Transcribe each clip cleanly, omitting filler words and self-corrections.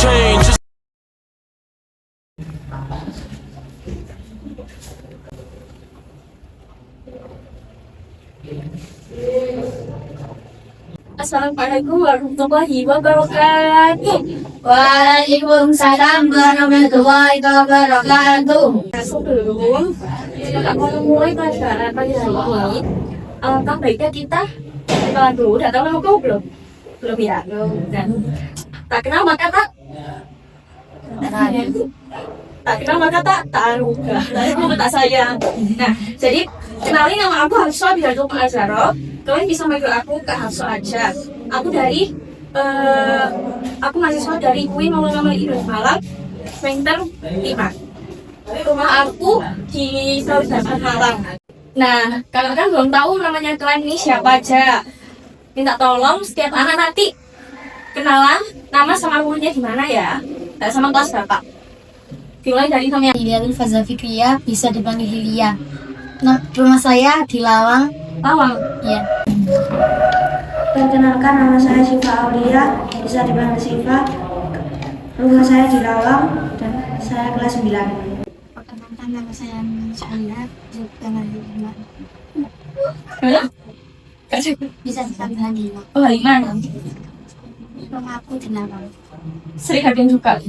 change. Assalamualaikum warahmatullahi wabarakatuh. Waalaikumsalam warahmatullahi wabarakatuh. Sebelum kita mulai pelajaran pagi hari ini, alangkah baiknya kita kenalan dulu. Udah tahu nama kau belum? Belum ya? Nah, tak kenal maka tak kenal maka tak taruh. Aku tak sayang. Nah, jadi kenalin, nama aku Hafsah Bidatul Azharo. Kalian bisa manggil aku Kak Hafsah aja. Aku dari aku mahasiswa dari UIN Maulana Malik Malang, semester 5. Rumah aku di Selatan Malang. Nah, kalau kan belum tahu namanya kalian ini siapa aja, minta tolong setiap anak nanti kenalan nama sama umurnya di mana ya, sama kelas berapa. Dimulai dari namanya Hilyatul Fazal Fikriya, bisa dipanggil Hilya. Nah, rumah saya di Lawang. Lawang. Ya. Perkenalkan, nama saya Syifa Aulia, bisa dipanggil Syifa. Rumah saya di Lawang dan saya kelas 9. Perkenalkan, nama saya Syahla, juga Halima. Kasih. Bisa dipanggil Halima. Oh, Halimah. Rumah aku di Lawang. Sering hadir juga.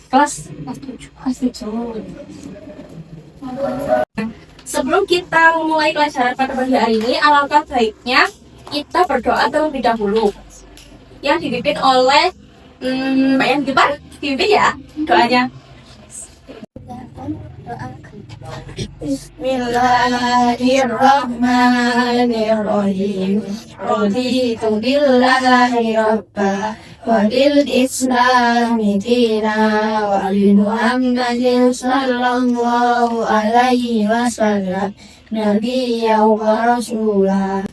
Kelas 7. kelas 7. Sebelum kita memulai pelajaran pada pagi hari ini, alangkah baiknya kita berdoa terlebih dahulu, yang dipimpin oleh Mbak yang dipimpin ya doanya. Bismillahirrahmanirrahim. Raditu billahi rabba wa bil islami dina wa bi Muhammadin sallallahu alaihi wasallam nabiyyan wa rasulah.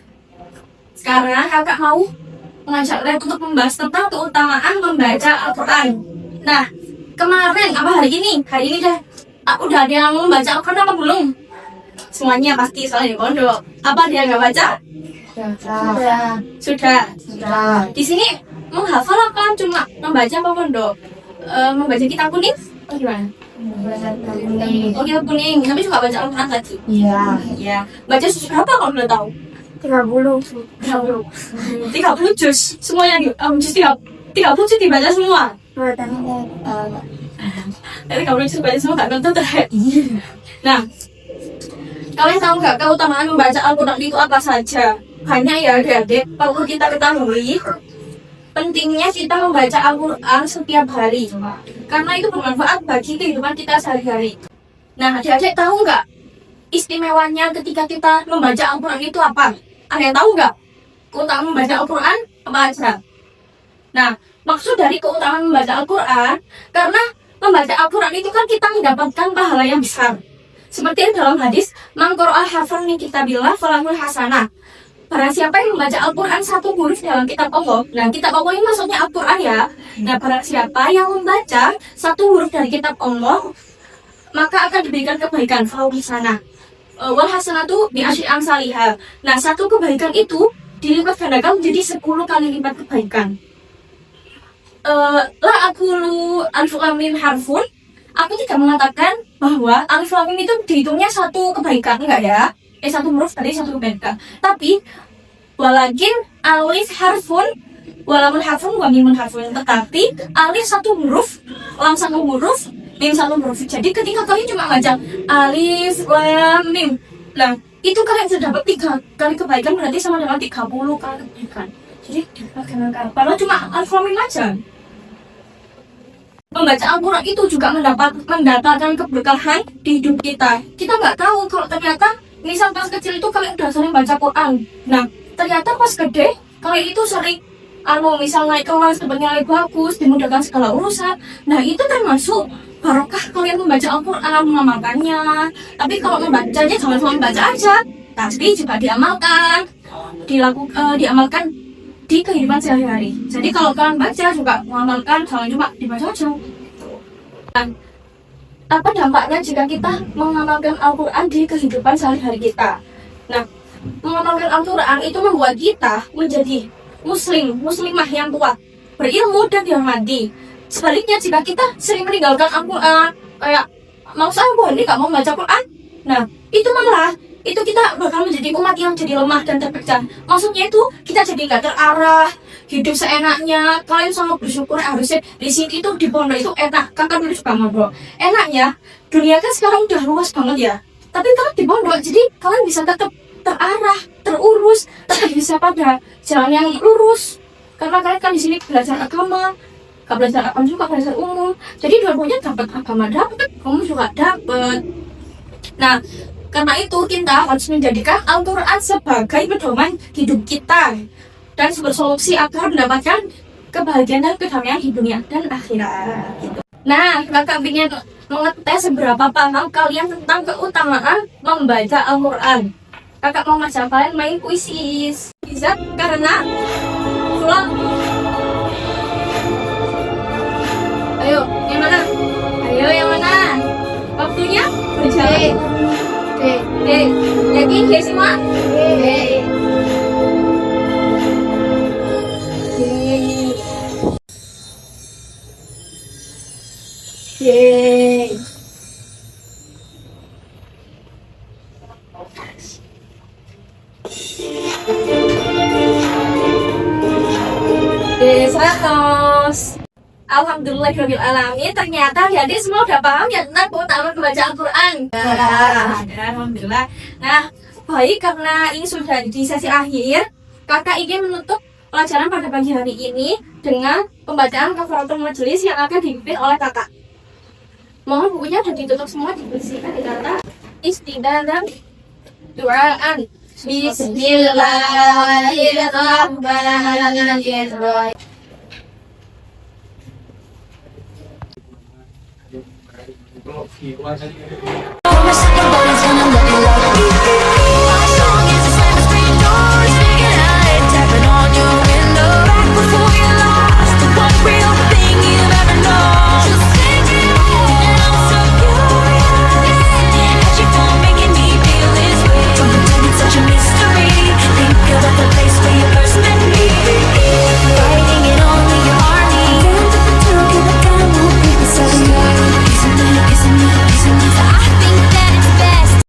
Sekarang kakak mau mengajak kalian untuk membahas tentang keutamaan membaca Al-Quran. Nah, kemarin apa hari ini deh, udah ada yang membaca Al-Quran apa belum? Semuanya pasti, soalnya di pondok. Apa dia nggak baca? Sudah. Di sini menghafal apa cuma membaca apa pondok? Membaca kitab kuning? Oh, gimana? Oh, kitab kuning. Tapi juga baca Al-Quran tadi. Iya. Ya. Baca susu berapa kalau boleh tahu? 30. 30 juz. Semuanya juz 30 juz dibaca semua. Tapi kalau juz baca semua nggak nonton terhad. Nah, kalian tahu nggak keutamaan membaca Al-Quran itu apa saja? Hanya ya adik-adik, perlu kita ketahui pentingnya kita membaca Al-Quran setiap hari, karena itu bermanfaat bagi kehidupan kita sehari-hari. Nah, adik-adik tahu nggak istimewanya ketika kita membaca Al-Quran itu apa? Ada yang tahu nggak keutamaan membaca Al-Quran apa aja? Nah, maksud dari keutamaan membaca Al-Quran, karena membaca Al-Quran itu kan kita mendapatkan pahala yang besar. Seperti dalam hadis, man qara'a harfan min kitabillah falahul hasanah. Barang siapa yang membaca Al-Quran satu huruf dalam kitab Allah. Nah, kitab Allah ini maksudnya Al-Quran ya. Nah, barang siapa yang membaca satu huruf dari kitab Allah, maka akan diberikan kebaikan falahul hasanah. Wal hasanatu bi asyri amsalihha. Nah, satu kebaikan itu dilipat gandakan menjadi 10 kali lipat kebaikan. La aqulu alif lam mim harfun. Aku tidak mengatakan bahwa alif lam mim itu dihitungnya satu kebaikan, enggak ya? Satu huruf tadi satu kebaikan. Tapi walakin alif harfun walamun harfun wa mimun harfun. Tetapi alif satu huruf, lam satu huruf, mim satu huruf. Jadi ketika kalian cuma baca alif lam mim, nah itu kalian sudah dapat 3 kali kebaikan, berarti sama dengan 30 kali kebaikan. Jadi dipakai padahal cuma alif lam mim aja. Membaca Al-Quran itu juga mendatangkan keberkahan di hidup kita. Kita nggak tahu kalau ternyata misal pas kecil itu kalian udah sering baca Quran. Nah, ternyata pas gede kalian itu sering misal naik kelas, nilai bagus, dimudahkan segala urusan. Nah, itu termasuk barokah kalian membaca Al-Quran, mengamalkannya. Tapi kalau membacanya jangan cuma membaca aja, tapi juga diamalkan, diamalkan di kehidupan sehari-hari. Jadi kalau kalian baca juga mengamalkan, jangan cuma dibaca aja. Dan apa dampaknya jika kita mengamalkan Al-Quran di kehidupan sehari-hari kita? Nah, mengamalkan Al-Quran itu membuat kita menjadi muslimah yang kuat, berilmu dan dihormati. Sebaliknya jika kita sering meninggalkan Al-Quran, kayak mau saya boleh nggak mau baca Quran, nah itu malah itu kita bakal menjadi umat yang jadi lemah dan terpecah. Maksudnya itu kita jadi nggak terarah, hidup seenaknya. Kalian sangat bersyukur harusnya di sini itu di pondok itu enak. Kakak dulu suka ngobrol. Enaknya dunia kan sekarang udah luas banget ya. Tapi kalau di pondok jadi kalian bisa tetap terarah, terurus, tetap bisa pada jalan yang lurus. Karena kalian kan di sini belajar agama, gak belajar agama juga belajar umum. Jadi dua-duanya dapat agama dapat, kamu juga dapat. Nah, karena itu kita harus menjadikan Al-Quran sebagai pedoman hidup kita dan sumber solusi agar mendapatkan kebahagiaan dan kedamaian di dunia dan akhirat. Gitu. Nah, kakak ingin mengetes seberapa paham kalian tentang keutamaan membaca Al-Quran. Kakak mau ngajak kalian main kuisis. Bisa karena pulang. Ayo, yang mana? Ayo, yang mana? Waktunya berjalan. Yakin ya semua? Seratus. Alhamdulillahirrahmanirrahim. Ternyata jadi semua udah paham ya tentang keutamaan membaca Al-Quran. Alhamdulillah. Nah, baik karena ini sudah di sesi akhir, kakak ingin menutup pelajaran pada pagi hari ini dengan pembacaan kafaratul majelis yang akan dipimpin oleh kakak. Mohon bukunya sudah ditutup semua, dibersihkan, ditata. Istidadah doaan. Bismillahirrahmanirrahim. Kalau view